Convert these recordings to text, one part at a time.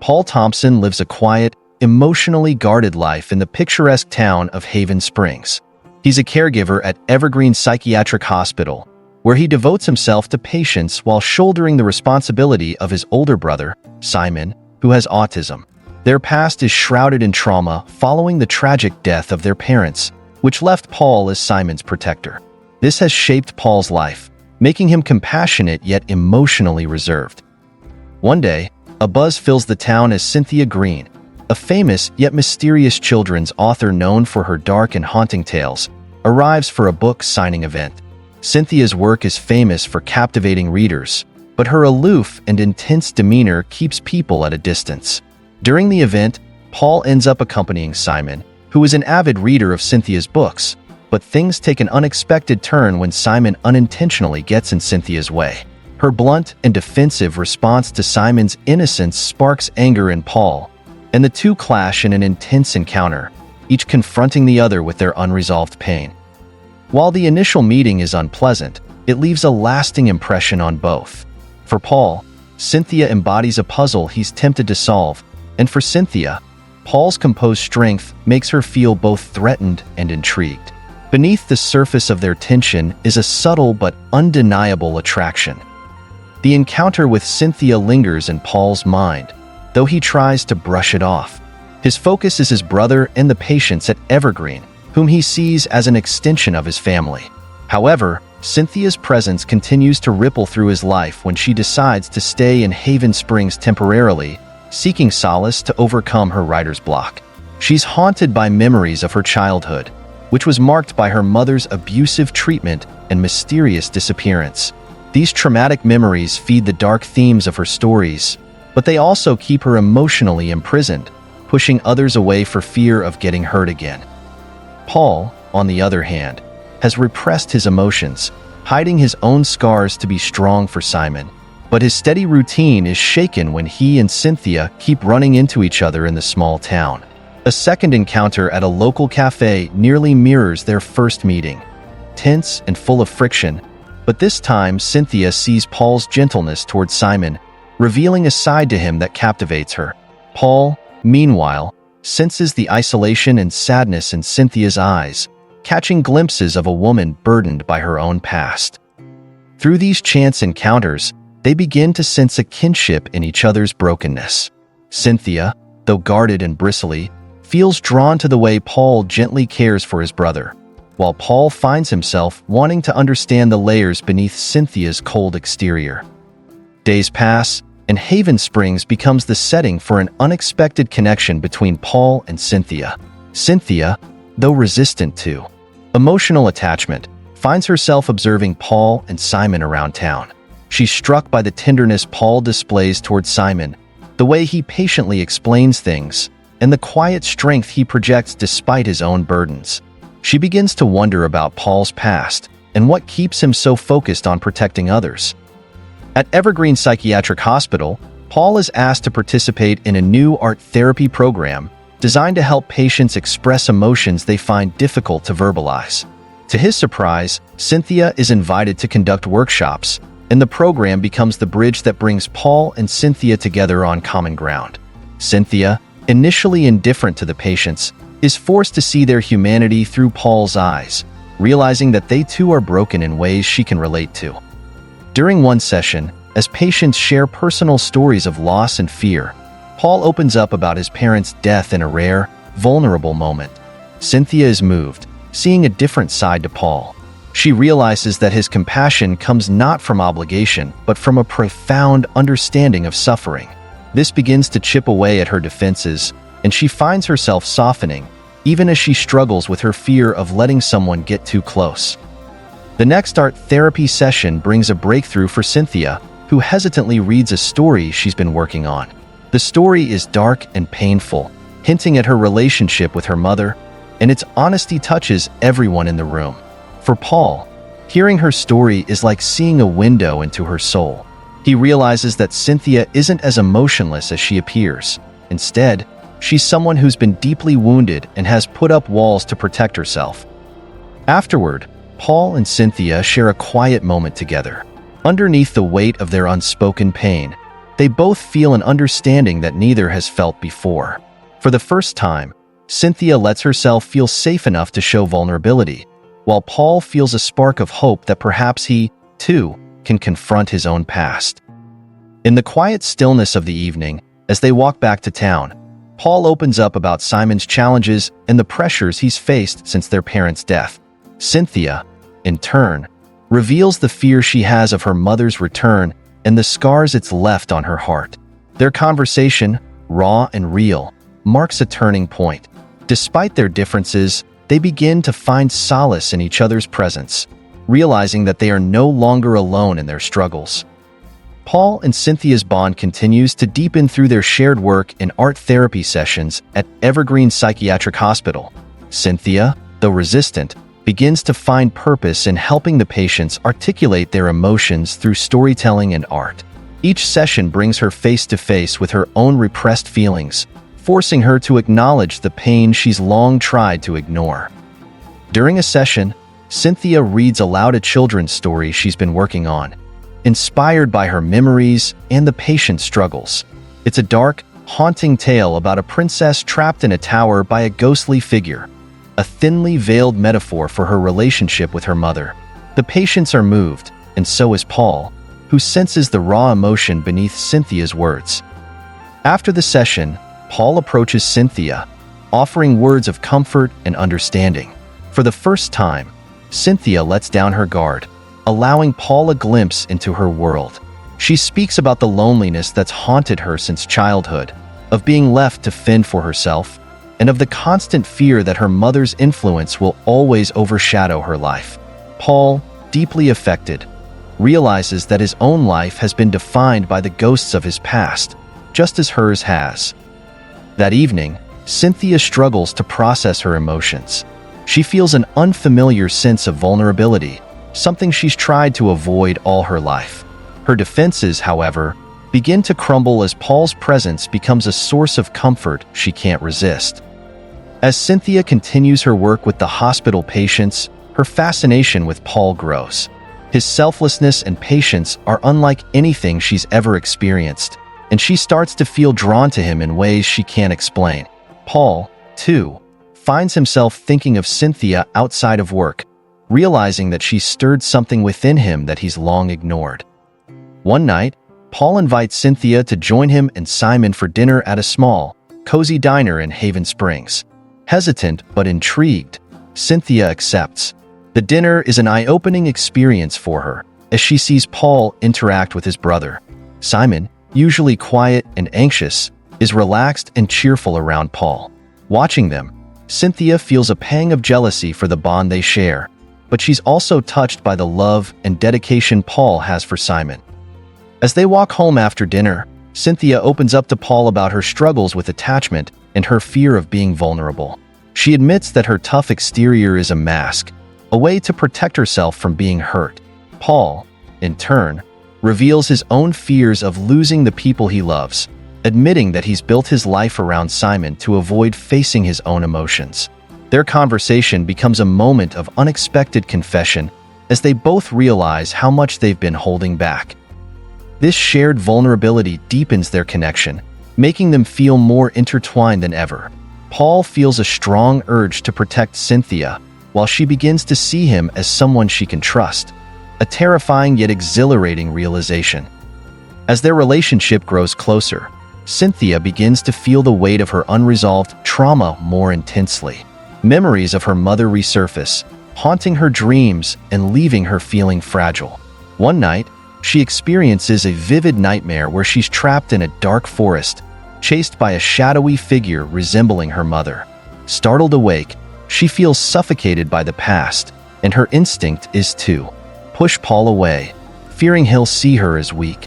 Paul Thompson lives a quiet, emotionally guarded life in the picturesque town of Haven Springs. He's a caregiver at Evergreen Psychiatric Hospital, where he devotes himself to patients while shouldering the responsibility of his older brother, Simon, who has autism. Their past is shrouded in trauma following the tragic death of their parents, which left Paul as Simon's protector. This has shaped Paul's life, making him compassionate yet emotionally reserved. One day, a buzz fills the town as Synthia Green, a famous yet mysterious children's author known for her dark and haunting tales, arrives for a book signing event. Cynthia's work is famous for captivating readers, but her aloof and intense demeanor keeps people at a distance. During the event, Paul ends up accompanying Simon, who is an avid reader of Cynthia's books, but things take an unexpected turn when Simon unintentionally gets in Cynthia's way. Her blunt and defensive response to Simon's innocence sparks anger in Paul, and the two clash in an intense encounter, each confronting the other with their unresolved pain. While the initial meeting is unpleasant, it leaves a lasting impression on both. For Paul, Synthia embodies a puzzle he's tempted to solve, and for Synthia, Paul's composed strength makes her feel both threatened and intrigued. Beneath the surface of their tension is a subtle but undeniable attraction. The encounter with Synthia lingers in Paul's mind, though he tries to brush it off. His focus is his brother and the patients at Evergreen, whom he sees as an extension of his family. However, Cynthia's presence continues to ripple through his life when she decides to stay in Haven Springs temporarily, seeking solace to overcome her writer's block. She's haunted by memories of her childhood, which was marked by her mother's abusive treatment and mysterious disappearance. These traumatic memories feed the dark themes of her stories, but they also keep her emotionally imprisoned, pushing others away for fear of getting hurt again. Paul, on the other hand, has repressed his emotions, hiding his own scars to be strong for Simon. But his steady routine is shaken when he and Synthia keep running into each other in the small town. A second encounter at a local cafe nearly mirrors their first meeting. Tense and full of friction, but this time Synthia sees Paul's gentleness towards Simon, revealing a side to him that captivates her. Paul, meanwhile, senses the isolation and sadness in Cynthia's eyes, catching glimpses of a woman burdened by her own past. Through these chance encounters, they begin to sense a kinship in each other's brokenness. Synthia, though guarded and bristly, feels drawn to the way Paul gently cares for his brother, while Paul finds himself wanting to understand the layers beneath Cynthia's cold exterior. Days pass, and Haven Springs becomes the setting for an unexpected connection between Paul and Synthia. Synthia, though resistant to emotional attachment, finds herself observing Paul and Simon around town. She's struck by the tenderness Paul displays towards Simon, the way he patiently explains things, and the quiet strength he projects despite his own burdens. She begins to wonder about Paul's past and what keeps him so focused on protecting others. At Evergreen Psychiatric Hospital, Paul is asked to participate in a new art therapy program designed to help patients express emotions they find difficult to verbalize. To his surprise, Synthia is invited to conduct workshops, and the program becomes the bridge that brings Paul and Synthia together on common ground. Synthia, initially indifferent to the patients, is forced to see their humanity through Paul's eyes, realizing that they too are broken in ways she can relate to. During one session, as patients share personal stories of loss and fear, Paul opens up about his parents' death in a rare, vulnerable moment. Synthia is moved, seeing a different side to Paul. She realizes that his compassion comes not from obligation, but from a profound understanding of suffering. This begins to chip away at her defenses, and she finds herself softening, even as she struggles with her fear of letting someone get too close. The next art therapy session brings a breakthrough for Synthia, who hesitantly reads a story she's been working on. The story is dark and painful, hinting at her relationship with her mother, and its honesty touches everyone in the room. For Paul, hearing her story is like seeing a window into her soul. He realizes that Synthia isn't as emotionless as she appears. Instead, she's someone who's been deeply wounded and has put up walls to protect herself. Afterward, Paul and Synthia share a quiet moment together. Underneath the weight of their unspoken pain, They both feel an understanding that neither has felt before. For the first time, Synthia lets herself feel safe enough to show vulnerability, while Paul feels a spark of hope that perhaps he, too, can confront his own past. In the quiet stillness of the evening, as they walk back to town, Paul opens up about Simon's challenges and the pressures he's faced since their parents' death. Synthia, in turn, reveals the fear she has of her mother's return and the scars it's left on her heart. Their conversation, raw and real, marks a turning point. Despite their differences, they begin to find solace in each other's presence, realizing that they are no longer alone in their struggles. Paul and Cynthia's bond continues to deepen through their shared work in art therapy sessions at Evergreen Psychiatric Hospital. Synthia, though resistant, begins to find purpose in helping the patients articulate their emotions through storytelling and art. Each session brings her face to face with her own repressed feelings, forcing her to acknowledge the pain she's long tried to ignore. During a session, Synthia reads aloud a children's story she's been working on, inspired by her memories and the patient's struggles. It's a dark, haunting tale about a princess trapped in a tower by a ghostly figure, a thinly veiled metaphor for her relationship with her mother. The patients are moved, and so is Paul, who senses the raw emotion beneath Cynthia's words. After the session, Paul approaches Synthia, offering words of comfort and understanding. For the first time, Synthia lets down her guard, allowing Paul a glimpse into her world. She speaks about the loneliness that's haunted her since childhood, of being left to fend for herself, and of the constant fear that her mother's influence will always overshadow her life. Paul, deeply affected, realizes that his own life has been defined by the ghosts of his past, just as hers has. That evening, Synthia struggles to process her emotions. She feels an unfamiliar sense of vulnerability, something she's tried to avoid all her life. Her defenses, however, begin to crumble as Paul's presence becomes a source of comfort she can't resist. As Synthia continues her work with the hospital patients, her fascination with Paul grows. His selflessness and patience are unlike anything she's ever experienced, and she starts to feel drawn to him in ways she can't explain. Paul, too, finds himself thinking of Synthia outside of work, realizing that she's stirred something within him that he's long ignored. One night, Paul invites Synthia to join him and Simon for dinner at a small, cozy diner in Haven Springs. Hesitant but intrigued, Synthia accepts. The dinner is an eye-opening experience for her, as she sees Paul interact with his brother. Simon, usually quiet and anxious, is relaxed and cheerful around Paul. Watching them, Synthia feels a pang of jealousy for the bond they share, but she's also touched by the love and dedication Paul has for Simon. As they walk home after dinner, Synthia opens up to Paul about her struggles with attachment and her fear of being vulnerable. She admits that her tough exterior is a mask, a way to protect herself from being hurt. Paul, in turn, reveals his own fears of losing the people he loves, admitting that he's built his life around Simon to avoid facing his own emotions. Their conversation becomes a moment of unexpected confession as they both realize how much they've been holding back. This shared vulnerability deepens their connection, making them feel more intertwined than ever. Paul feels a strong urge to protect Synthia, while she begins to see him as someone she can trust, a terrifying yet exhilarating realization. As their relationship grows closer, Synthia begins to feel the weight of her unresolved trauma more intensely. Memories of her mother resurface, haunting her dreams and leaving her feeling fragile. One night, she experiences a vivid nightmare where she's trapped in a dark forest, chased by a shadowy figure resembling her mother. Startled awake, she feels suffocated by the past, and her instinct is to push Paul away, fearing he'll see her as weak.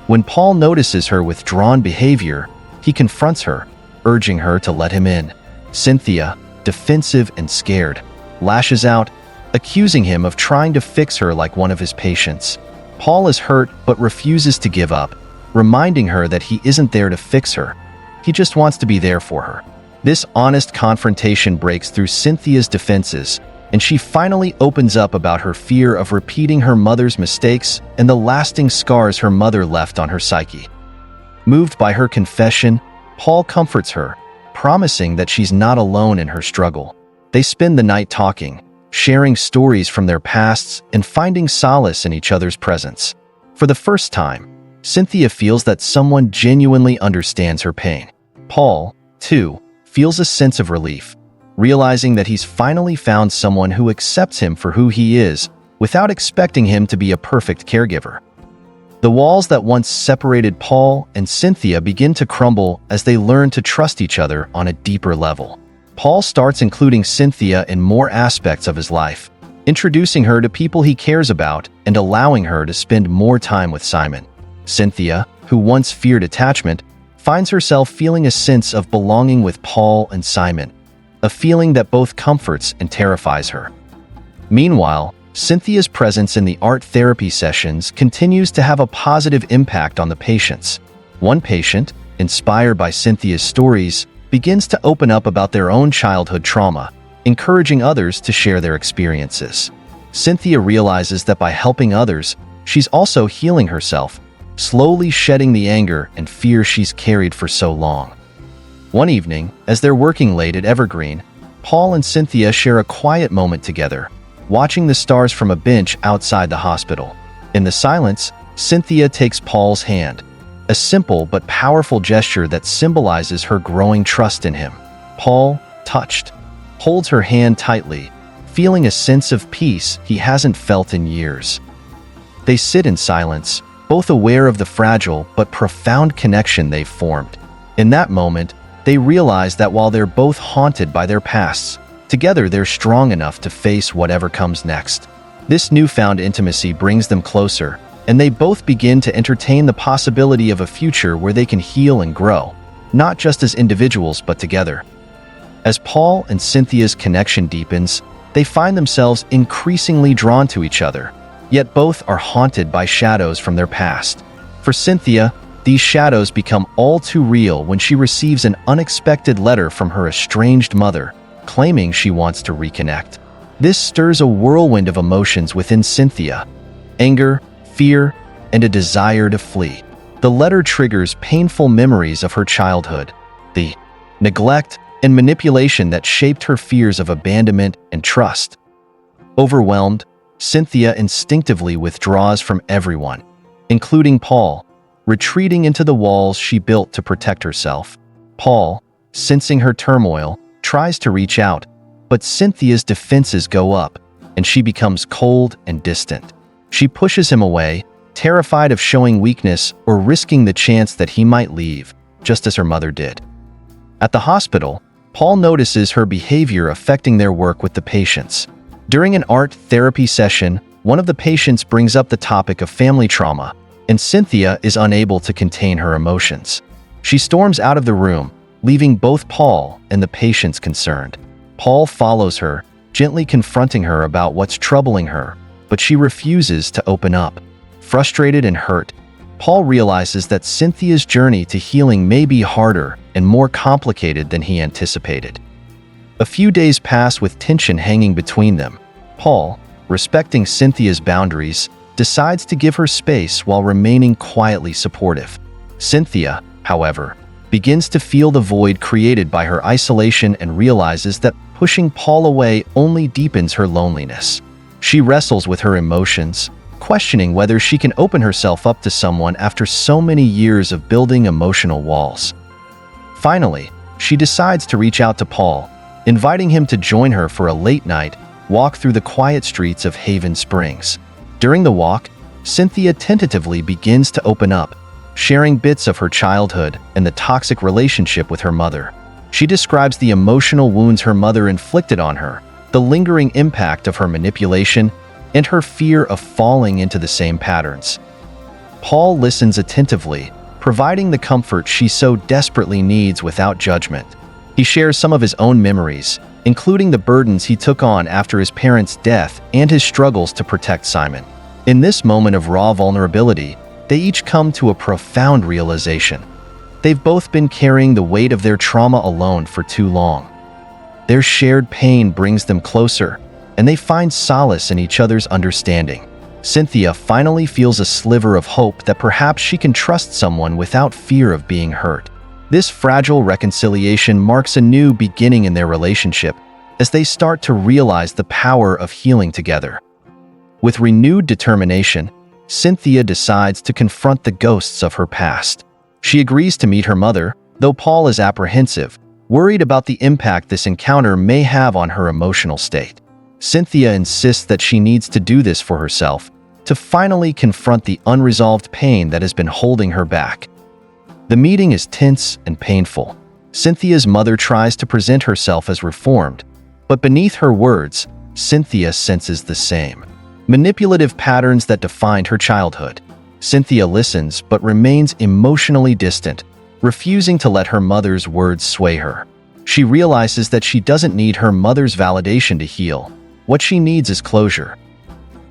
When Paul notices her withdrawn behavior, he confronts her, urging her to let him in. Synthia, defensive and scared, lashes out, accusing him of trying to fix her like one of his patients. Paul is hurt but refuses to give up, reminding her that he isn't there to fix her. He just wants to be there for her. This honest confrontation breaks through Cynthia's defenses, and she finally opens up about her fear of repeating her mother's mistakes and the lasting scars her mother left on her psyche. Moved by her confession, Paul comforts her, promising that she's not alone in her struggle. They spend the night talking, sharing stories from their pasts and finding solace in each other's presence. For the first time, Synthia feels that someone genuinely understands her pain. Paul, too, feels a sense of relief, realizing that he's finally found someone who accepts him for who he is without expecting him to be a perfect caregiver. The walls that once separated Paul and Synthia begin to crumble as they learn to trust each other on a deeper level. Paul starts including Synthia in more aspects of his life, introducing her to people he cares about and allowing her to spend more time with Simon. Synthia, who once feared attachment, finds herself feeling a sense of belonging with Paul and Simon, a feeling that both comforts and terrifies her. Meanwhile, Cynthia's presence in the art therapy sessions continues to have a positive impact on the patients. One patient, inspired by Cynthia's stories, begins to open up about their own childhood trauma, encouraging others to share their experiences. Synthia realizes that by helping others, she's also healing herself, slowly shedding the anger and fear she's carried for so long. One evening, as they're working late at Evergreen, Paul and Synthia share a quiet moment together, watching the stars from a bench outside the hospital. In the silence, Synthia takes Paul's hand, a simple but powerful gesture that symbolizes her growing trust in him. Paul, touched, holds her hand tightly, feeling a sense of peace he hasn't felt in years. They sit in silence, both aware of the fragile but profound connection they've formed. In that moment, they realize that while they're both haunted by their pasts, together they're strong enough to face whatever comes next. This newfound intimacy brings them closer, and they both begin to entertain the possibility of a future where they can heal and grow, not just as individuals but together. As Paul and Cynthia's connection deepens, they find themselves increasingly drawn to each other, yet both are haunted by shadows from their past. For Synthia, these shadows become all too real when she receives an unexpected letter from her estranged mother, claiming she wants to reconnect. This stirs a whirlwind of emotions within Synthia: anger, fear, and a desire to flee. The letter triggers painful memories of her childhood, the neglect and manipulation that shaped her fears of abandonment and trust. Overwhelmed, Synthia instinctively withdraws from everyone, including Paul, retreating into the walls she built to protect herself. Paul, sensing her turmoil, tries to reach out, but Cynthia's defenses go up, and she becomes cold and distant. She pushes him away, terrified of showing weakness or risking the chance that he might leave, just as her mother did. At the hospital, Paul notices her behavior affecting their work with the patients. During an art therapy session, one of the patients brings up the topic of family trauma, and Synthia is unable to contain her emotions. She storms out of the room, leaving both Paul and the patients concerned. Paul follows her, gently confronting her about what's troubling her, but she refuses to open up. Frustrated and hurt, Paul realizes that Cynthia's journey to healing may be harder and more complicated than he anticipated. A few days pass with tension hanging between them. Paul, respecting Cynthia's boundaries, decides to give her space while remaining quietly supportive. Synthia, however, begins to feel the void created by her isolation and realizes that pushing Paul away only deepens her loneliness. She wrestles with her emotions, questioning whether she can open herself up to someone after so many years of building emotional walls. Finally, she decides to reach out to Paul, inviting him to join her for a late-night walk through the quiet streets of Haven Springs. During the walk, Synthia tentatively begins to open up, sharing bits of her childhood and the toxic relationship with her mother. She describes the emotional wounds her mother inflicted on her, the lingering impact of her manipulation, and her fear of falling into the same patterns. Paul listens attentively, providing the comfort she so desperately needs without judgment. He shares some of his own memories, including the burdens he took on after his parents' death and his struggles to protect Simon. In this moment of raw vulnerability, they each come to a profound realization. They've both been carrying the weight of their trauma alone for too long. Their shared pain brings them closer, and they find solace in each other's understanding. Synthia finally feels a sliver of hope that perhaps she can trust someone without fear of being hurt. This fragile reconciliation marks a new beginning in their relationship as they start to realize the power of healing together. With renewed determination, Synthia decides to confront the ghosts of her past. She agrees to meet her mother, though Paul is apprehensive, worried about the impact this encounter may have on her emotional state. Synthia insists that she needs to do this for herself, to finally confront the unresolved pain that has been holding her back. The meeting is tense and painful. Cynthia's mother tries to present herself as reformed, but beneath her words, Synthia senses the same manipulative patterns that defined her childhood. Synthia listens but remains emotionally distant, refusing to let her mother's words sway her. She realizes that she doesn't need her mother's validation to heal. What she needs is closure.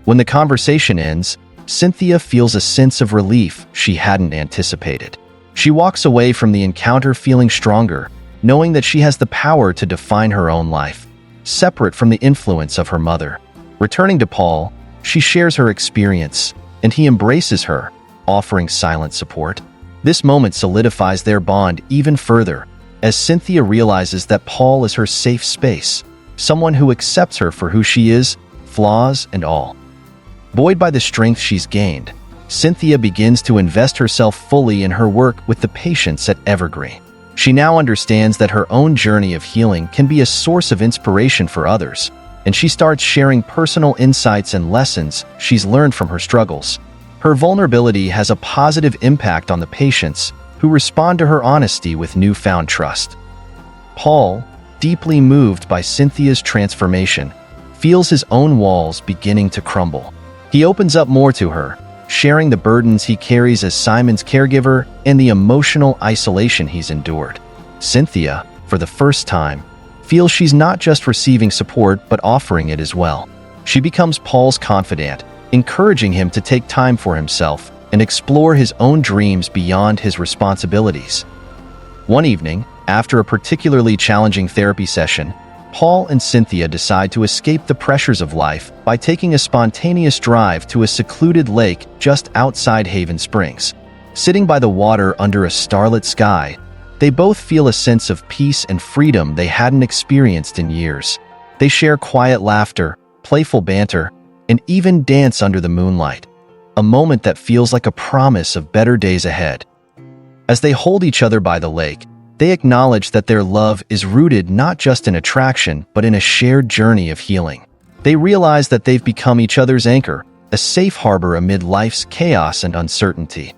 When the conversation ends, Synthia feels a sense of relief she hadn't anticipated. She walks away from the encounter feeling stronger, knowing that she has the power to define her own life, separate from the influence of her mother. Returning to Paul, she shares her experience, and he embraces her, offering silent support. This moment solidifies their bond even further, as Synthia realizes that Paul is her safe space, someone who accepts her for who she is, flaws and all. Buoyed by the strength she's gained, Synthia begins to invest herself fully in her work with the patients at Evergreen. She now understands that her own journey of healing can be a source of inspiration for others, and she starts sharing personal insights and lessons she's learned from her struggles. Her vulnerability has a positive impact on the patients, who respond to her honesty with newfound trust. Paul, deeply moved by Cynthia's transformation, feels his own walls beginning to crumble. He opens up more to her, sharing the burdens he carries as Simon's caregiver and the emotional isolation he's endured. Synthia, for the first time, feels she's not just receiving support but offering it as well. She becomes Paul's confidant, encouraging him to take time for himself and explore his own dreams beyond his responsibilities. One evening, after a particularly challenging therapy session, Paul and Synthia decide to escape the pressures of life by taking a spontaneous drive to a secluded lake just outside Haven Springs. Sitting by the water under a starlit sky, they both feel a sense of peace and freedom they hadn't experienced in years. They share quiet laughter, playful banter, and even dance under the moonlight, a moment that feels like a promise of better days ahead. As they hold each other by the lake, they acknowledge that their love is rooted not just in attraction, but in a shared journey of healing. They realize that they've become each other's anchor, a safe harbor amid life's chaos and uncertainty.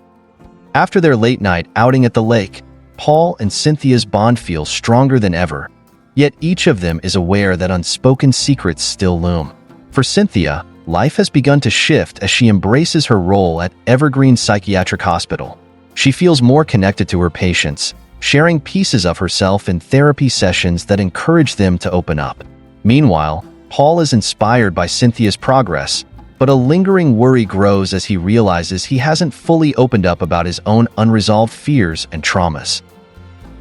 After their late night outing at the lake, Paul and Cynthia's bond feels stronger than ever, yet each of them is aware that unspoken secrets still loom. For Synthia, life has begun to shift as she embraces her role at Evergreen Psychiatric Hospital. She feels more connected to her patients, sharing pieces of herself in therapy sessions that encourage them to open up. Meanwhile, Paul is inspired by Cynthia's progress, but a lingering worry grows as he realizes he hasn't fully opened up about his own unresolved fears and traumas.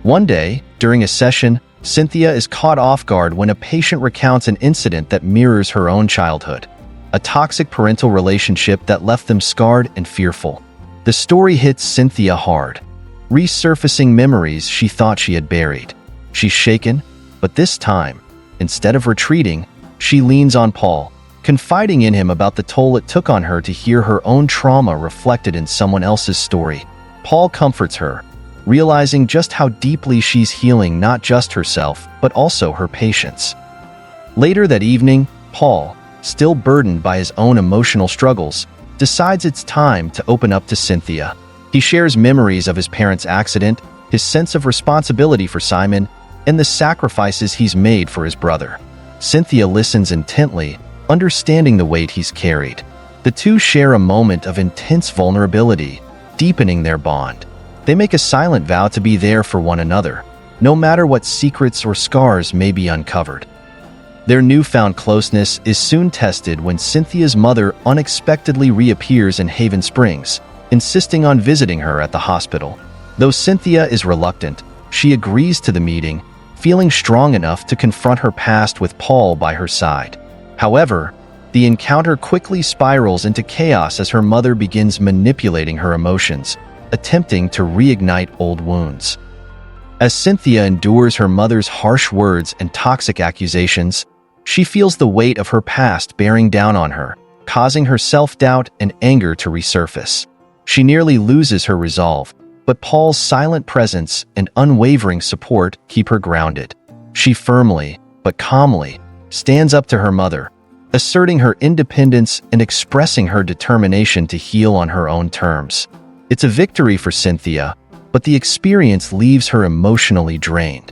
One day, during a session, Synthia is caught off guard when a patient recounts an incident that mirrors her own childhood, a toxic parental relationship that left them scarred and fearful. The story hits Synthia hard, resurfacing memories she thought she had buried. She's shaken, but this time, instead of retreating, she leans on Paul, confiding in him about the toll it took on her to hear her own trauma reflected in someone else's story. Paul comforts her, realizing just how deeply she's healing not just herself, but also her patients. Later that evening, Paul, still burdened by his own emotional struggles, decides it's time to open up to Synthia. He shares memories of his parents' accident, his sense of responsibility for Simon, and the sacrifices he's made for his brother. Synthia listens intently, understanding the weight he's carried. The two share a moment of intense vulnerability, deepening their bond. They make a silent vow to be there for one another, no matter what secrets or scars may be uncovered. Their newfound closeness is soon tested when Cynthia's mother unexpectedly reappears in Haven Springs, insisting on visiting her at the hospital. Though Synthia is reluctant, she agrees to the meeting, feeling strong enough to confront her past with Paul by her side. However, The encounter quickly spirals into chaos as her mother begins manipulating her emotions, attempting to reignite old wounds. As Synthia endures her mother's harsh words and toxic accusations, she feels the weight of her past bearing down on her, causing her self-doubt and anger to resurface. She nearly loses her resolve, but Paul's silent presence and unwavering support keep her grounded. She firmly, but calmly, stands up to her mother, asserting her independence and expressing her determination to heal on her own terms. It's a victory for Synthia, but the experience leaves her emotionally drained.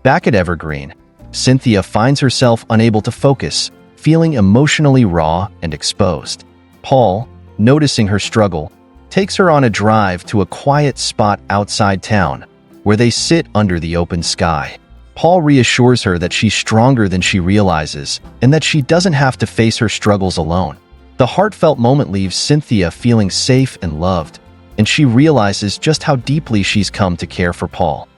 Back at Evergreen, Synthia finds herself unable to focus, feeling emotionally raw and exposed. Paul, noticing her struggle, takes her on a drive to a quiet spot outside town, where they sit under the open sky. Paul reassures her that she's stronger than she realizes and that she doesn't have to face her struggles alone. The heartfelt moment leaves Synthia feeling safe and loved, and she realizes just how deeply she's come to care for Paul.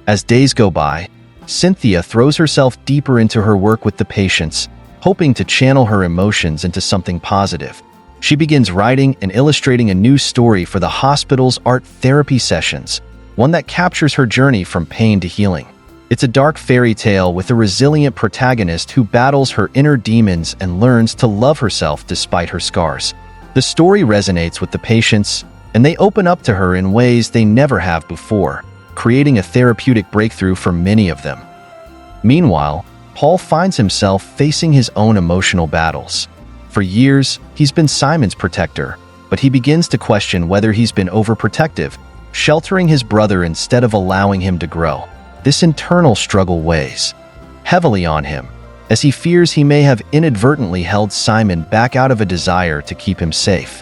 As days go by, Synthia throws herself deeper into her work with the patients, hoping to channel her emotions into something positive. She begins writing and illustrating a new story for the hospital's art therapy sessions, one that captures her journey from pain to healing. It's a dark fairy tale with a resilient protagonist who battles her inner demons and learns to love herself despite her scars. The story resonates with the patients, and they open up to her in ways they never have before, creating a therapeutic breakthrough for many of them. Meanwhile, Paul finds himself facing his own emotional battles. For years, he's been Simon's protector, but he begins to question whether he's been overprotective, sheltering his brother instead of allowing him to grow. This internal struggle weighs heavily on him, as he fears he may have inadvertently held Simon back out of a desire to keep him safe.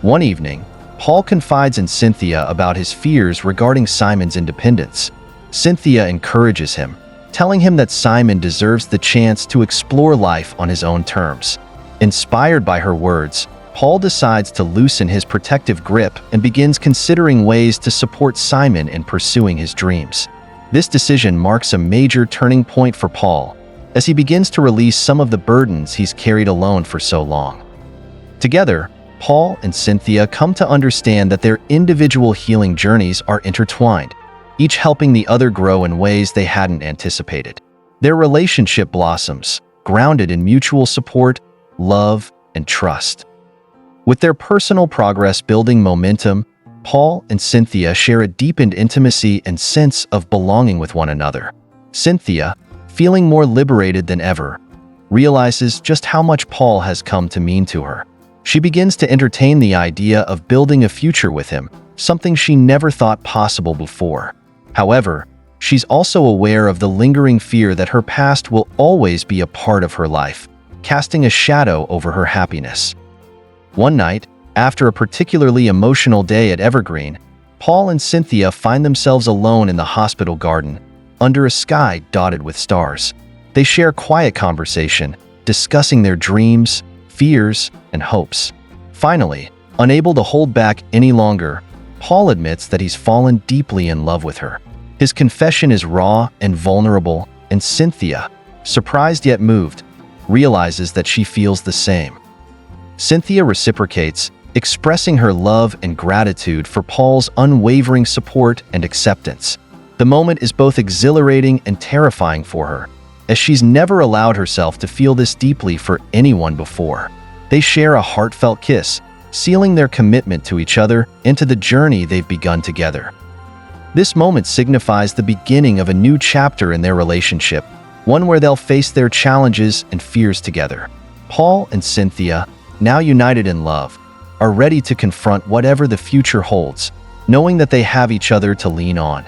One evening, Paul confides in Synthia about his fears regarding Simon's independence. Synthia encourages him, telling him that Simon deserves the chance to explore life on his own terms. Inspired by her words, Paul decides to loosen his protective grip and begins considering ways to support Simon in pursuing his dreams. This decision marks a major turning point for Paul, as he begins to release some of the burdens he's carried alone for so long. Together, Paul and Synthia come to understand that their individual healing journeys are intertwined, each helping the other grow in ways they hadn't anticipated. Their relationship blossoms, grounded in mutual support, love, and trust. With their personal progress building momentum, Paul and Synthia share a deepened intimacy and sense of belonging with one another. Synthia, feeling more liberated than ever, realizes just how much Paul has come to mean to her. She begins to entertain the idea of building a future with him, something she never thought possible before. However, she's also aware of the lingering fear that her past will always be a part of her life, casting a shadow over her happiness. One night, after a particularly emotional day at Evergreen, Paul and Synthia find themselves alone in the hospital garden, under a sky dotted with stars. They share quiet conversation, discussing their dreams, fears, and hopes. Finally, unable to hold back any longer, Paul admits that he's fallen deeply in love with her. His confession is raw and vulnerable, and Synthia, surprised yet moved, realizes that she feels the same. Synthia reciprocates, expressing her love and gratitude for Paul's unwavering support and acceptance. The moment is both exhilarating and terrifying for her, as she's never allowed herself to feel this deeply for anyone before. They share a heartfelt kiss, sealing their commitment to each other and to the journey they've begun together. This moment signifies the beginning of a new chapter in their relationship, one where they'll face their challenges and fears together. Paul and Synthia, now united in love, are ready to confront whatever the future holds, knowing that they have each other to lean on.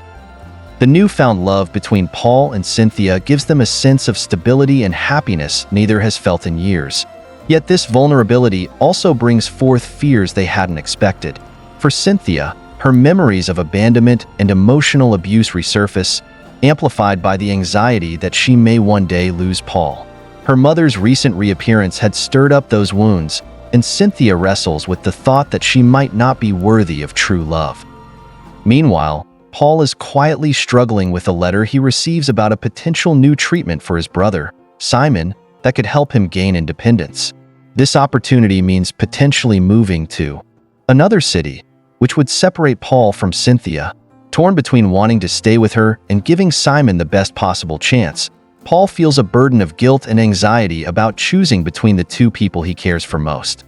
The newfound love between Paul and Synthia gives them a sense of stability and happiness neither has felt in years. Yet this vulnerability also brings forth fears they hadn't expected. For Synthia, her memories of abandonment and emotional abuse resurface, amplified by the anxiety that she may one day lose Paul. Her mother's recent reappearance had stirred up those wounds, and Synthia wrestles with the thought that she might not be worthy of true love. Meanwhile, Paul is quietly struggling with a letter he receives about a potential new treatment for his brother, Simon, that could help him gain independence. This opportunity means potentially moving to another city, which would separate Paul from Synthia. Torn between wanting to stay with her and giving Simon the best possible chance, Paul feels a burden of guilt and anxiety about choosing between the two people he cares for most.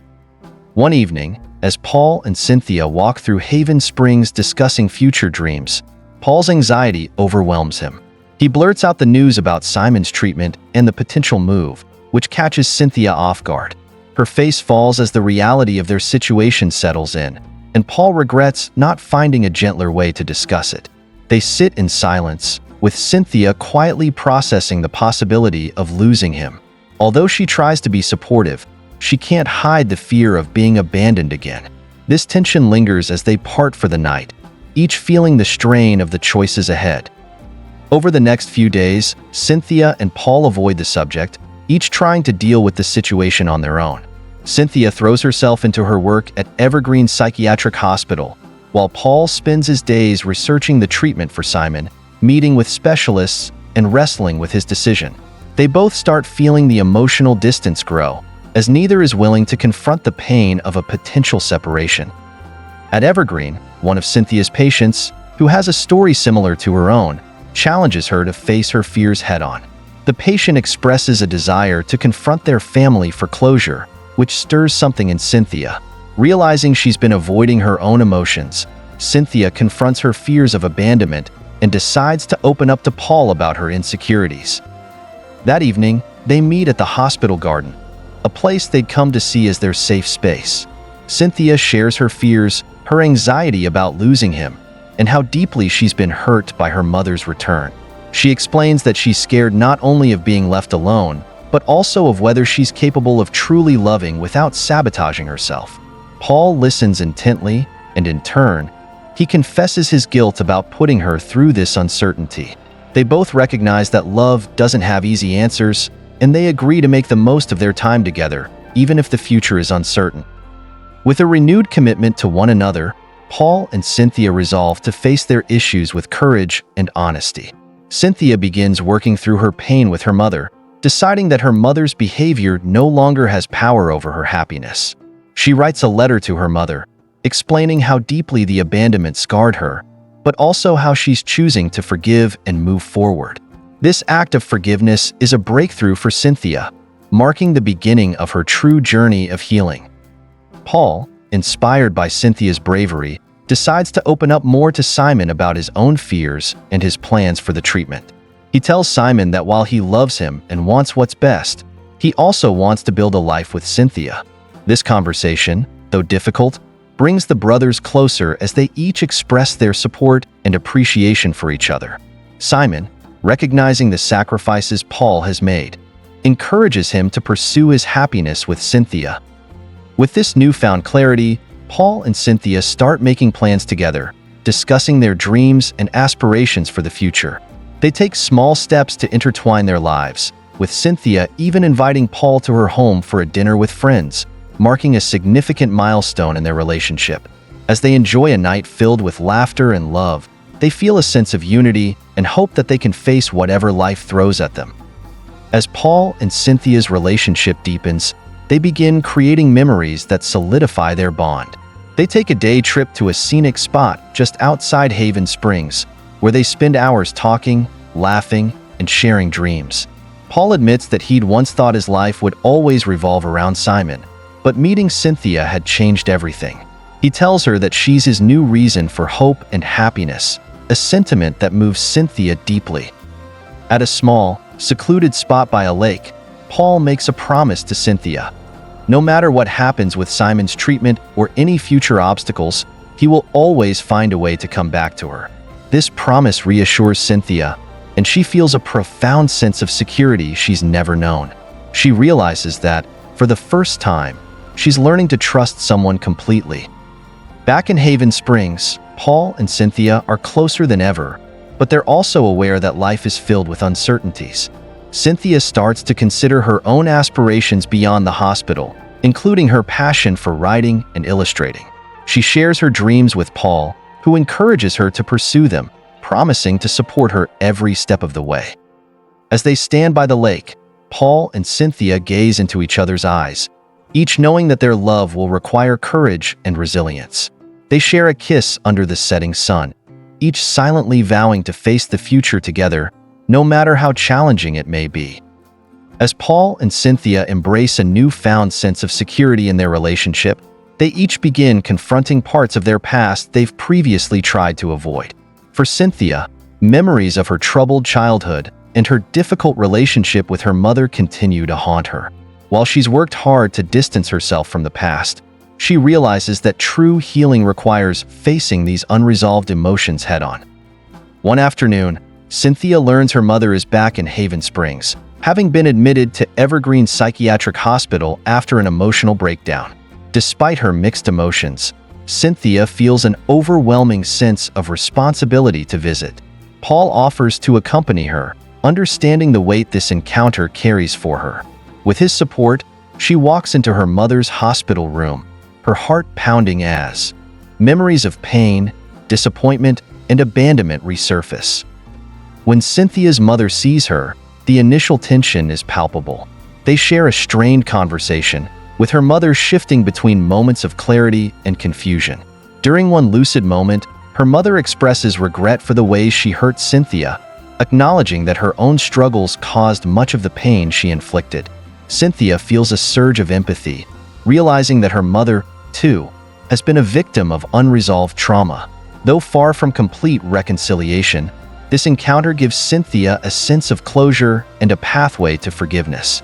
One evening, as Paul and Synthia walk through Haven Springs discussing future dreams, Paul's anxiety overwhelms him. He blurts out the news about Simon's treatment and the potential move, which catches Synthia off guard. Her face falls as the reality of their situation settles in, and Paul regrets not finding a gentler way to discuss it. They sit in silence, with Synthia quietly processing the possibility of losing him. Although she tries to be supportive, she can't hide the fear of being abandoned again. This tension lingers as they part for the night, each feeling the strain of the choices ahead. Over the next few days, Synthia and Paul avoid the subject, each trying to deal with the situation on their own. Synthia throws herself into her work at Evergreen Psychiatric Hospital, while Paul spends his days researching the treatment for Simon, meeting with specialists, and wrestling with his decision. They both start feeling the emotional distance grow, as neither is willing to confront the pain of a potential separation. At Evergreen, one of Synthia's patients, who has a story similar to her own, challenges her to face her fears head-on. The patient expresses a desire to confront their family for closure, which stirs something in Synthia. Realizing she's been avoiding her own emotions, Synthia confronts her fears of abandonment and decides to open up to Paul about her insecurities. That evening, they meet at the hospital garden, a place they'd come to see as their safe space. Synthia shares her fears, her anxiety about losing him, and how deeply she's been hurt by her mother's return. She explains that she's scared not only of being left alone, but also of whether she's capable of truly loving without sabotaging herself. Paul listens intently, and in turn, he confesses his guilt about putting her through this uncertainty. They both recognize that love doesn't have easy answers, and they agree to make the most of their time together, even if the future is uncertain. With a renewed commitment to one another, Paul and Synthia resolve to face their issues with courage and honesty. Synthia begins working through her pain with her mother, deciding that her mother's behavior no longer has power over her happiness. She writes a letter to her mother, explaining how deeply the abandonment scarred her, but also how she's choosing to forgive and move forward. This act of forgiveness is a breakthrough for Synthia, marking the beginning of her true journey of healing. Paul, inspired by Cynthia's bravery, decides to open up more to Simon about his own fears and his plans for the treatment. He tells Simon that while he loves him and wants what's best, he also wants to build a life with Synthia. This conversation, though difficult, brings the brothers closer as they each express their support and appreciation for each other. Simon, recognizing the sacrifices Paul has made, encourages him to pursue his happiness with Synthia. With this newfound clarity, Paul and Synthia start making plans together, discussing their dreams and aspirations for the future. They take small steps to intertwine their lives, with Synthia even inviting Paul to her home for a dinner with friends, marking a significant milestone in their relationship. As they enjoy a night filled with laughter and love, they feel a sense of unity and hope that they can face whatever life throws at them. As Paul and Cynthia's relationship deepens, they begin creating memories that solidify their bond. They take a day trip to a scenic spot just outside Haven Springs, where they spend hours talking, laughing, and sharing dreams. Paul admits that he'd once thought his life would always revolve around Simon, but meeting Synthia had changed everything. He tells her that she's his new reason for hope and happiness, a sentiment that moves Synthia deeply. At a small, secluded spot by a lake, Paul makes a promise to Synthia. No matter what happens with Simon's treatment or any future obstacles, he will always find a way to come back to her. This promise reassures Synthia, and she feels a profound sense of security she's never known. She realizes that, for the first time, she's learning to trust someone completely. Back in Haven Springs, Paul and Synthia are closer than ever, but they're also aware that life is filled with uncertainties. Synthia starts to consider her own aspirations beyond the hospital, including her passion for writing and illustrating. She shares her dreams with Paul, who encourages her to pursue them, promising to support her every step of the way. As they stand by the lake, Paul and Synthia gaze into each other's eyes, each knowing that their love will require courage and resilience. They share a kiss under the setting sun, each silently vowing to face the future together, no matter how challenging it may be. As Paul and Synthia embrace a newfound sense of security in their relationship, they each begin confronting parts of their past they've previously tried to avoid. For Synthia, memories of her troubled childhood and her difficult relationship with her mother continue to haunt her. While she's worked hard to distance herself from the past, she realizes that true healing requires facing these unresolved emotions head-on. One afternoon, Synthia learns her mother is back in Haven Springs, having been admitted to Evergreen Psychiatric Hospital after an emotional breakdown. Despite her mixed emotions, Synthia feels an overwhelming sense of responsibility to visit. Paul offers to accompany her, understanding the weight this encounter carries for her. With his support, she walks into her mother's hospital room, her heart pounding as memories of pain, disappointment, and abandonment resurface. When Cynthia's mother sees her, the initial tension is palpable. They share a strained conversation, with her mother shifting between moments of clarity and confusion. During one lucid moment, her mother expresses regret for the ways she hurt Synthia, acknowledging that her own struggles caused much of the pain she inflicted. Synthia feels a surge of empathy, realizing that her mother, too, has been a victim of unresolved trauma. Though far from complete reconciliation, this encounter gives Synthia a sense of closure and a pathway to forgiveness.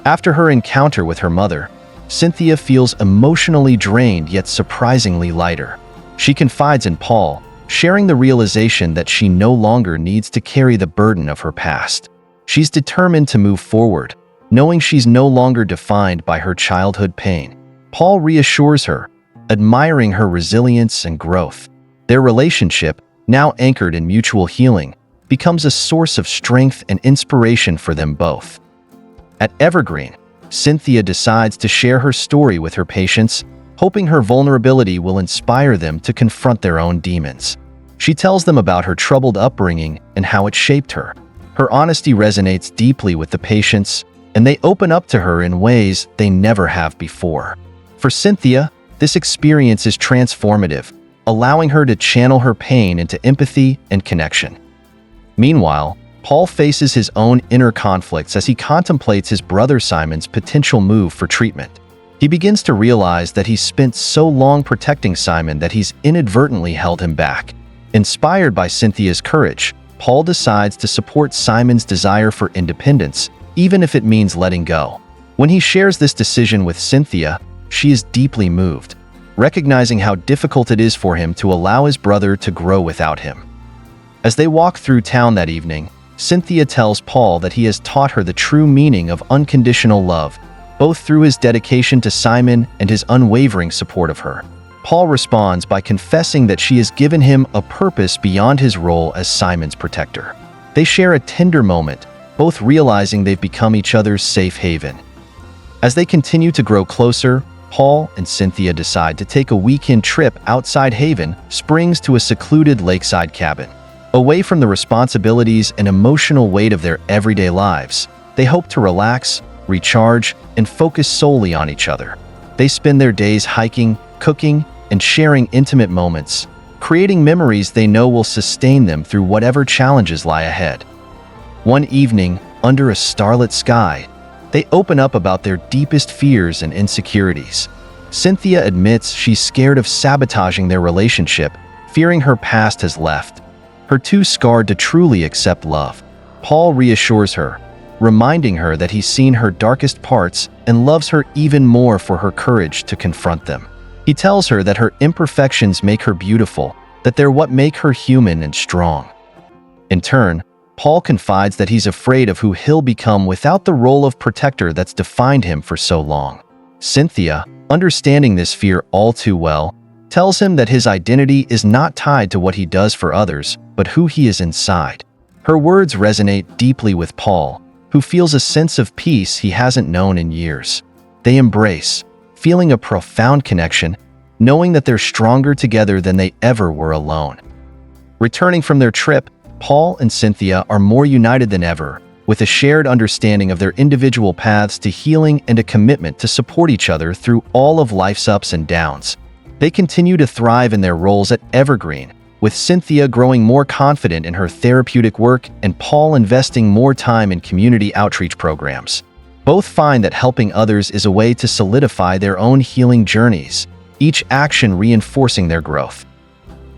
After her encounter with her mother, Synthia feels emotionally drained yet surprisingly lighter. She confides in Paul, sharing the realization that she no longer needs to carry the burden of her past. She's determined to move forward, knowing she's no longer defined by her childhood pain. Paul reassures her, admiring her resilience and growth. Their relationship, now anchored in mutual healing, becomes a source of strength and inspiration for them both. At Evergreen, Synthia decides to share her story with her patients, hoping her vulnerability will inspire them to confront their own demons. She tells them about her troubled upbringing and how it shaped her. Her honesty resonates deeply with the patients, and they open up to her in ways they never have before. For Synthia, this experience is transformative, allowing her to channel her pain into empathy and connection. Meanwhile, Paul faces his own inner conflicts as he contemplates his brother Simon's potential move for treatment. He begins to realize that he's spent so long protecting Simon that he's inadvertently held him back. Inspired by Cynthia's courage, Paul decides to support Simon's desire for independence, even if it means letting go. When he shares this decision with Synthia, she is deeply moved, recognizing how difficult it is for him to allow his brother to grow without him. As they walk through town that evening, Synthia tells Paul that he has taught her the true meaning of unconditional love, both through his dedication to Simon and his unwavering support of her. Paul responds by confessing that she has given him a purpose beyond his role as Simon's protector. They share a tender moment, both realizing they've become each other's safe haven. As they continue to grow closer, Paul and Synthia decide to take a weekend trip outside Haven Springs to a secluded lakeside cabin. Away from the responsibilities and emotional weight of their everyday lives, they hope to relax, recharge, and focus solely on each other. They spend their days hiking, cooking, and sharing intimate moments, creating memories they know will sustain them through whatever challenges lie ahead. One evening, under a starlit sky, they open up about their deepest fears and insecurities. Synthia admits she's scared of sabotaging their relationship, fearing her past has left her too scarred to truly accept love. Paul reassures her, reminding her that he's seen her darkest parts and loves her even more for her courage to confront them. He tells her that her imperfections make her beautiful, that they're what make her human and strong. In turn, Paul confides that he's afraid of who he'll become without the role of protector that's defined him for so long. Synthia, understanding this fear all too well, tells him that his identity is not tied to what he does for others, but who he is inside. Her words resonate deeply with Paul, who feels a sense of peace he hasn't known in years. They embrace, feeling a profound connection, knowing that they're stronger together than they ever were alone. Returning from their trip, Paul and Synthia are more united than ever, with a shared understanding of their individual paths to healing and a commitment to support each other through all of life's ups and downs. They continue to thrive in their roles at Evergreen, with Synthia growing more confident in her therapeutic work and Paul investing more time in community outreach programs. Both find that helping others is a way to solidify their own healing journeys, each action reinforcing their growth.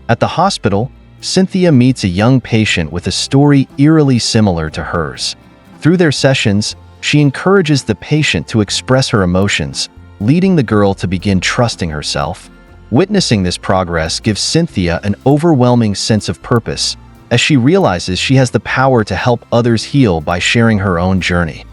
At the hospital, Synthia meets a young patient with a story eerily similar to hers. Through their sessions, she encourages the patient to express her emotions, leading the girl to begin trusting herself. Witnessing this progress gives Synthia an overwhelming sense of purpose, as she realizes she has the power to help others heal by sharing her own journey.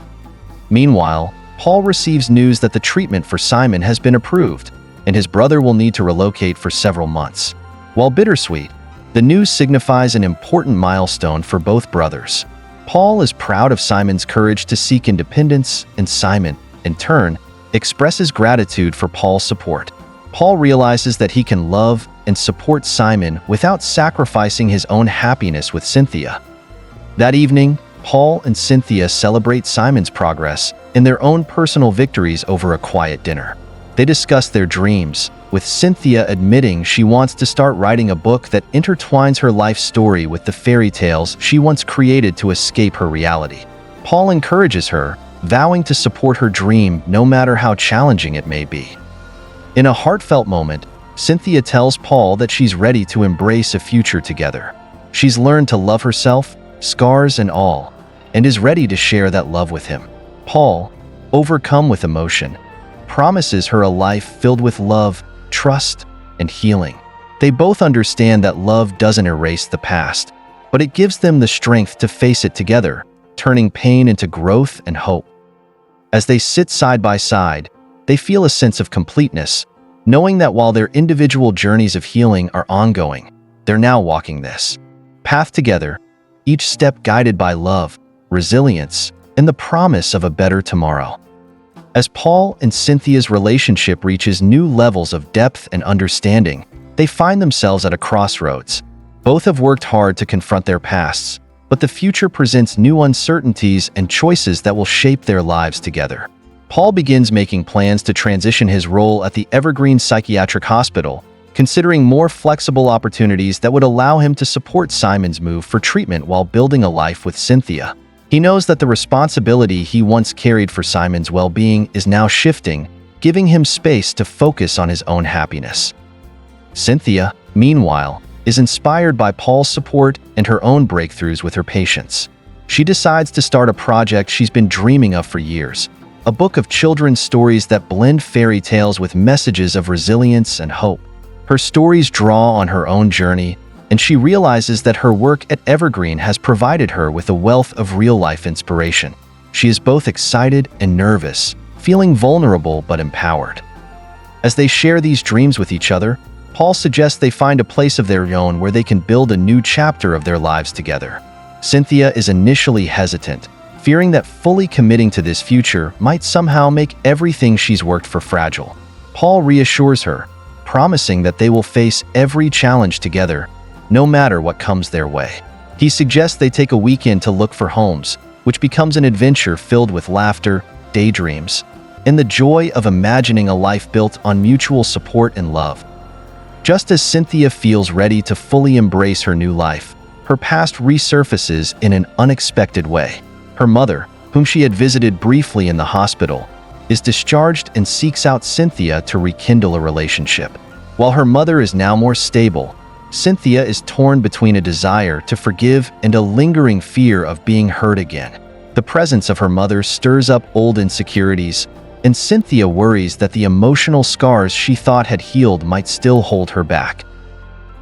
Meanwhile, Paul receives news that the treatment for Simon has been approved, and his brother will need to relocate for several months. While bittersweet, the news signifies an important milestone for both brothers. Paul is proud of Simon's courage to seek independence, and Simon, in turn, expresses gratitude for Paul's support. Paul realizes that he can love and support Simon without sacrificing his own happiness with Synthia. That evening, Paul and Synthia celebrate Simon's progress and their own personal victories over a quiet dinner. They discuss their dreams, with Synthia admitting she wants to start writing a book that intertwines her life story with the fairy tales she once created to escape her reality. Paul encourages her, vowing to support her dream no matter how challenging it may be. In a heartfelt moment, Synthia tells Paul that she's ready to embrace a future together. She's learned to love herself, scars and all, and is ready to share that love with him. Paul, overcome with emotion, promises her a life filled with love, trust, and healing. They both understand that love doesn't erase the past, but it gives them the strength to face it together, turning pain into growth and hope. As they sit side by side, they feel a sense of completeness, knowing that while their individual journeys of healing are ongoing, they're now walking this path together, each step guided by love, resilience, and the promise of a better tomorrow. As Paul and Synthia's relationship reaches new levels of depth and understanding, they find themselves at a crossroads. Both have worked hard to confront their pasts, but the future presents new uncertainties and choices that will shape their lives together. Paul begins making plans to transition his role at the Evergreen Psychiatric Hospital, considering more flexible opportunities that would allow him to support Simon's move for treatment while building a life with Synthia. He knows that the responsibility he once carried for Simon's well-being is now shifting, giving him space to focus on his own happiness. Synthia, meanwhile, is inspired by Paul's support and her own breakthroughs with her patients. She decides to start a project she's been dreaming of for years, a book of children's stories that blend fairy tales with messages of resilience and hope. Her stories draw on her own journey, and she realizes that her work at Evergreen has provided her with a wealth of real-life inspiration. She is both excited and nervous, feeling vulnerable but empowered. As they share these dreams with each other, Paul suggests they find a place of their own where they can build a new chapter of their lives together. Synthia is initially hesitant, fearing that fully committing to this future might somehow make everything she's worked for fragile. Paul reassures her, promising that they will face every challenge together, no matter what comes their way. He suggests they take a weekend to look for homes, which becomes an adventure filled with laughter, daydreams, and the joy of imagining a life built on mutual support and love. Just as Synthia feels ready to fully embrace her new life, her past resurfaces in an unexpected way. Her mother, whom she had visited briefly in the hospital, is discharged and seeks out Synthia to rekindle a relationship. While her mother is now more stable, Synthia is torn between a desire to forgive and a lingering fear of being hurt again. The presence of her mother stirs up old insecurities, and Synthia worries that the emotional scars she thought had healed might still hold her back.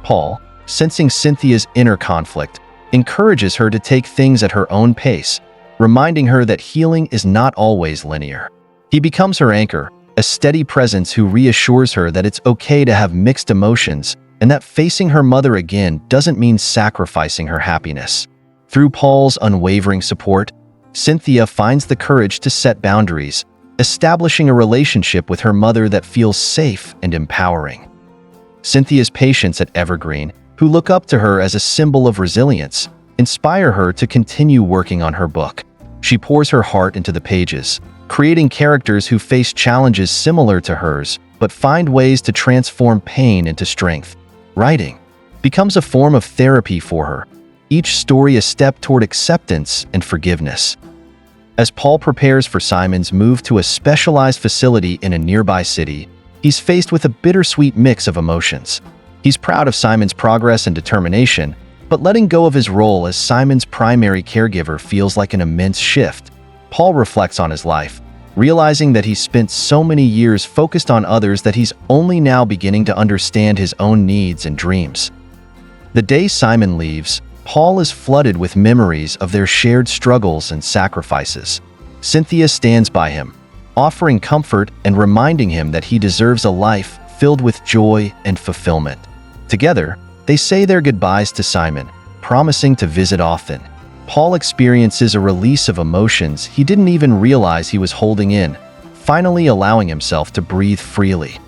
Paul, sensing Cynthia's inner conflict, encourages her to take things at her own pace, reminding her that healing is not always linear. He becomes her anchor, a steady presence who reassures her that it's okay to have mixed emotions and that facing her mother again doesn't mean sacrificing her happiness. Through Paul's unwavering support, Synthia finds the courage to set boundaries, establishing a relationship with her mother that feels safe and empowering. Cynthia's patients at Evergreen, who look up to her as a symbol of resilience, inspire her to continue working on her book. She pours her heart into the pages, creating characters who face challenges similar to hers, but find ways to transform pain into strength. Writing becomes a form of therapy for her, each story a step toward acceptance and forgiveness. As Paul prepares for Simon's move to a specialized facility in a nearby city, he's faced with a bittersweet mix of emotions. He's proud of Simon's progress and determination, but letting go of his role as Simon's primary caregiver feels like an immense shift. Paul reflects on his life, realizing that he's spent so many years focused on others that he's only now beginning to understand his own needs and dreams. The day Simon leaves, Paul is flooded with memories of their shared struggles and sacrifices. Synthia stands by him, offering comfort and reminding him that he deserves a life filled with joy and fulfillment. Together, they say their goodbyes to Simon, promising to visit often. Paul experiences a release of emotions he didn't even realize he was holding in, finally allowing himself to breathe freely.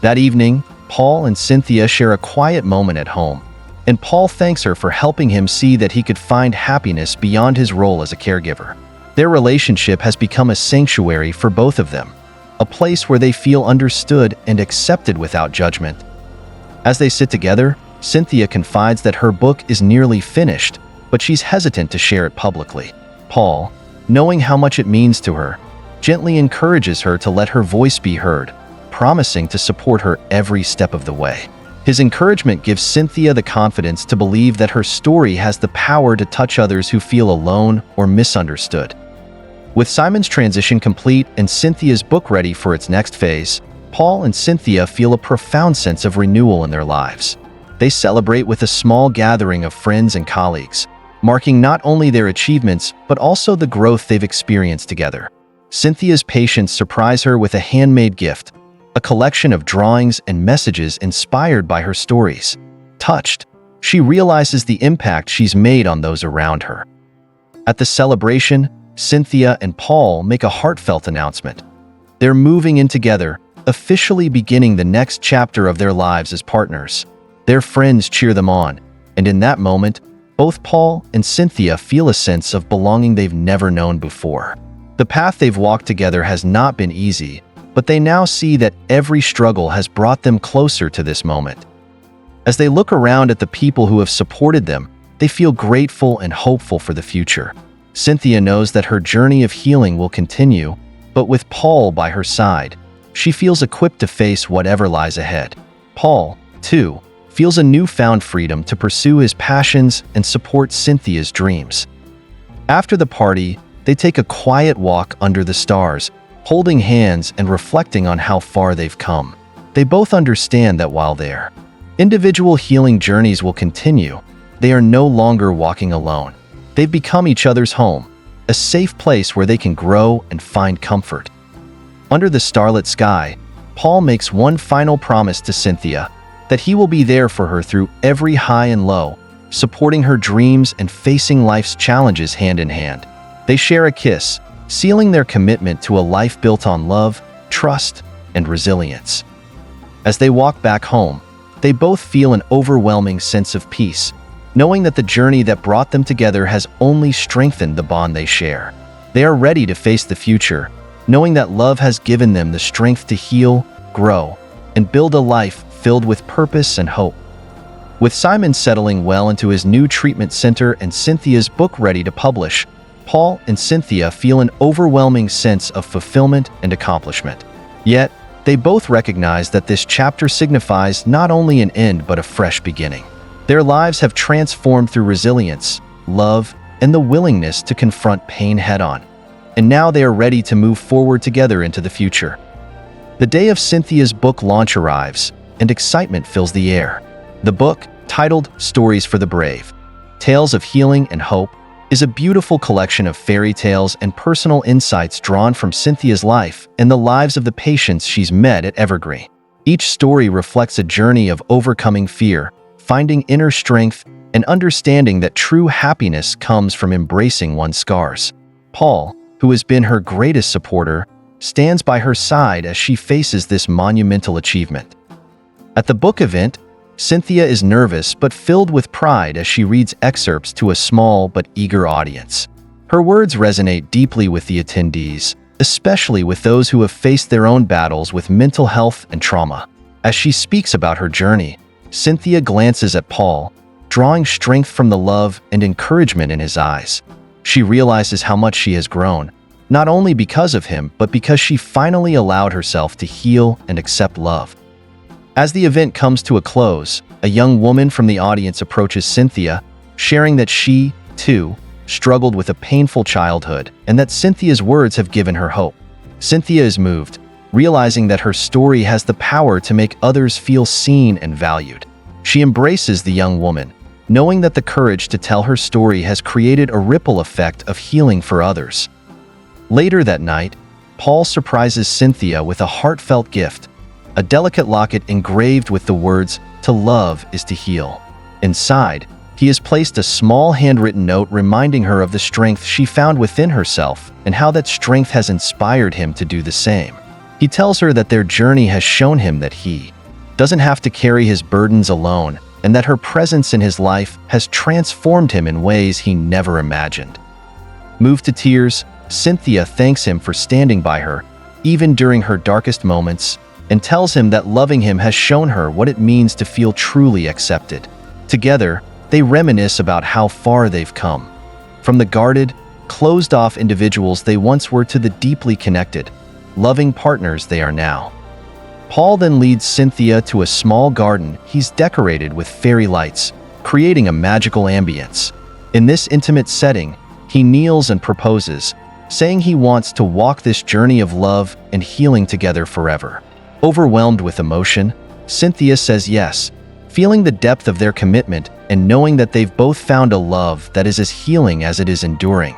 That evening, Paul and Synthia share a quiet moment at home, and Paul thanks her for helping him see that he could find happiness beyond his role as a caregiver. Their relationship has become a sanctuary for both of them, a place where they feel understood and accepted without judgment. As they sit together, Synthia confides that her book is nearly finished, but she's hesitant to share it publicly. Paul, knowing how much it means to her, gently encourages her to let her voice be heard, promising to support her every step of the way. His encouragement gives Synthia the confidence to believe that her story has the power to touch others who feel alone or misunderstood. With Simon's transition complete and Cynthia's book ready for its next phase, Paul and Synthia feel a profound sense of renewal in their lives. They celebrate with a small gathering of friends and colleagues, marking not only their achievements but also the growth they've experienced together. Cynthia's patients surprise her with a handmade gift, a collection of drawings and messages inspired by her stories. Touched, she realizes the impact she's made on those around her. At the celebration, Synthia and Paul make a heartfelt announcement. They're moving in together, officially beginning the next chapter of their lives as partners. Their friends cheer them on, and in that moment, both Paul and Synthia feel a sense of belonging they've never known before. The path they've walked together has not been easy, but they now see that every struggle has brought them closer to this moment. As they look around at the people who have supported them, they feel grateful and hopeful for the future. Synthia knows that her journey of healing will continue, but with Paul by her side, she feels equipped to face whatever lies ahead. Paul, too, feels a newfound freedom to pursue his passions and support Cynthia's dreams. After the party, they take a quiet walk under the stars, holding hands and reflecting on how far they've come. They both understand that while their individual healing journeys will continue, they are no longer walking alone. They've become each other's home, a safe place where they can grow and find comfort. Under the starlit sky, Paul makes one final promise to Synthia, that he will be there for her through every high and low, supporting her dreams and facing life's challenges hand in hand. They share a kiss, sealing their commitment to a life built on love, trust, and resilience. As they walk back home, they both feel an overwhelming sense of peace, knowing that the journey that brought them together has only strengthened the bond they share. They are ready to face the future, knowing that love has given them the strength to heal, grow, and build a life filled with purpose and hope. With Simon settling well into his new treatment center and Cynthia's book ready to publish, Paul and Synthia feel an overwhelming sense of fulfillment and accomplishment. Yet, they both recognize that this chapter signifies not only an end but a fresh beginning. Their lives have transformed through resilience, love, and the willingness to confront pain head-on. And now they are ready to move forward together into the future. The day of Cynthia's book launch arrives, and excitement fills the air. The book, titled Stories for the Brave, Tales of Healing and Hope, is a beautiful collection of fairy tales and personal insights drawn from Cynthia's life and the lives of the patients she's met at Evergreen. Each story reflects a journey of overcoming fear, finding inner strength, and understanding that true happiness comes from embracing one's scars. Paul, who has been her greatest supporter, stands by her side as she faces this monumental achievement. At the book event, Synthia is nervous but filled with pride as she reads excerpts to a small but eager audience. Her words resonate deeply with the attendees, especially with those who have faced their own battles with mental health and trauma. As she speaks about her journey, Synthia glances at Paul, drawing strength from the love and encouragement in his eyes. She realizes how much she has grown, not only because of him, but because she finally allowed herself to heal and accept love. As the event comes to a close, a young woman from the audience approaches Synthia, sharing that she, too, struggled with a painful childhood and that Cynthia's words have given her hope. Synthia is moved, realizing that her story has the power to make others feel seen and valued. She embraces the young woman, knowing that the courage to tell her story has created a ripple effect of healing for others. Later that night, Paul surprises Synthia with a heartfelt gift, a delicate locket engraved with the words, "To love is to heal." Inside, he has placed a small handwritten note reminding her of the strength she found within herself and how that strength has inspired him to do the same. He tells her that their journey has shown him that he doesn't have to carry his burdens alone and that her presence in his life has transformed him in ways he never imagined. Moved to tears, Synthia thanks him for standing by her, even during her darkest moments, and tells him that loving him has shown her what it means to feel truly accepted. Together, they reminisce about how far they've come. From the guarded, closed-off individuals they once were to the deeply connected, loving partners they are now. Paul then leads Synthia to a small garden he's decorated with fairy lights, creating a magical ambience. In this intimate setting, he kneels and proposes, saying he wants to walk this journey of love and healing together forever. Overwhelmed with emotion, Synthia says yes, feeling the depth of their commitment and knowing that they've both found a love that is as healing as it is enduring.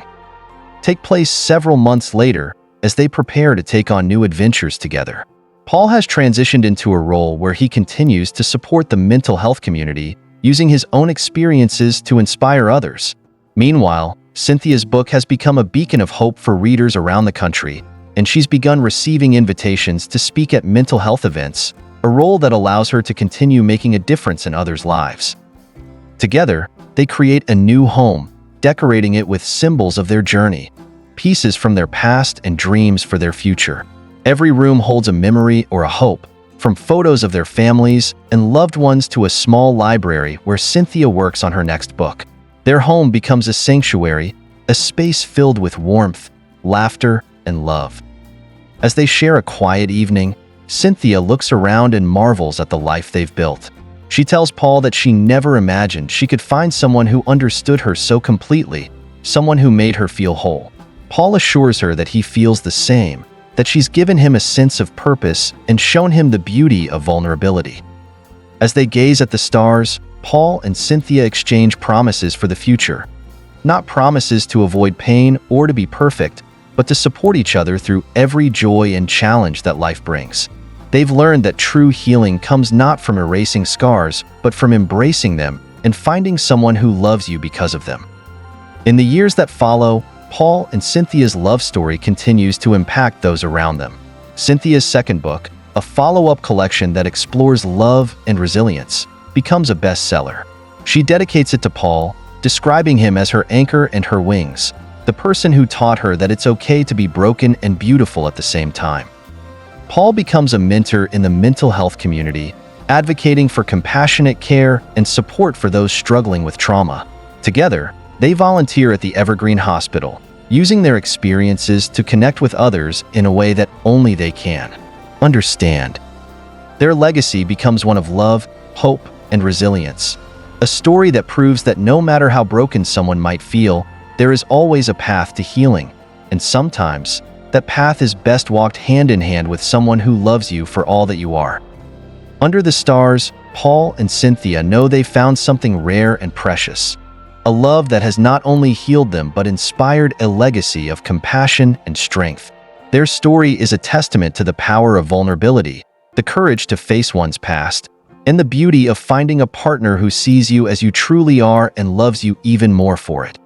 Take place several months later as they prepare to take on new adventures together. Paul has transitioned into a role where he continues to support the mental health community, using his own experiences to inspire others. Meanwhile, Cynthia's book has become a beacon of hope for readers around the country, and she's begun receiving invitations to speak at mental health events, a role that allows her to continue making a difference in others' lives. Together, they create a new home, decorating it with symbols of their journey, pieces from their past and dreams for their future. Every room holds a memory or a hope, from photos of their families and loved ones to a small library where Synthia works on her next book. Their home becomes a sanctuary, a space filled with warmth, laughter, and love. As they share a quiet evening, Synthia looks around and marvels at the life they've built. She tells Paul that she never imagined she could find someone who understood her so completely, someone who made her feel whole. Paul assures her that he feels the same, that she's given him a sense of purpose and shown him the beauty of vulnerability. As they gaze at the stars, Paul and Synthia exchange promises for the future. Not promises to avoid pain or to be perfect, but to support each other through every joy and challenge that life brings. They've learned that true healing comes not from erasing scars, but from embracing them and finding someone who loves you because of them. In the years that follow, Paul and Cynthia's love story continues to impact those around them. Cynthia's second book, a follow-up collection that explores love and resilience, becomes a bestseller. She dedicates it to Paul, describing him as her anchor and her wings, the person who taught her that it's okay to be broken and beautiful at the same time. Paul becomes a mentor in the mental health community, advocating for compassionate care and support for those struggling with trauma. Together, they volunteer at the Evergreen Hospital, using their experiences to connect with others in a way that only they can understand. Their legacy becomes one of love, hope, and resilience, a story that proves that no matter how broken someone might feel, there is always a path to healing, and sometimes, that path is best walked hand in hand with someone who loves you for all that you are. Under the stars, Paul and Synthia know they found something rare and precious, a love that has not only healed them but inspired a legacy of compassion and strength. Their story is a testament to the power of vulnerability, the courage to face one's past, and the beauty of finding a partner who sees you as you truly are and loves you even more for it.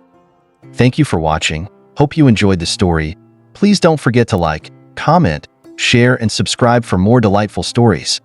Thank you for watching. Hope you enjoyed the story. Please don't forget to like, comment, share, and subscribe for more delightful stories.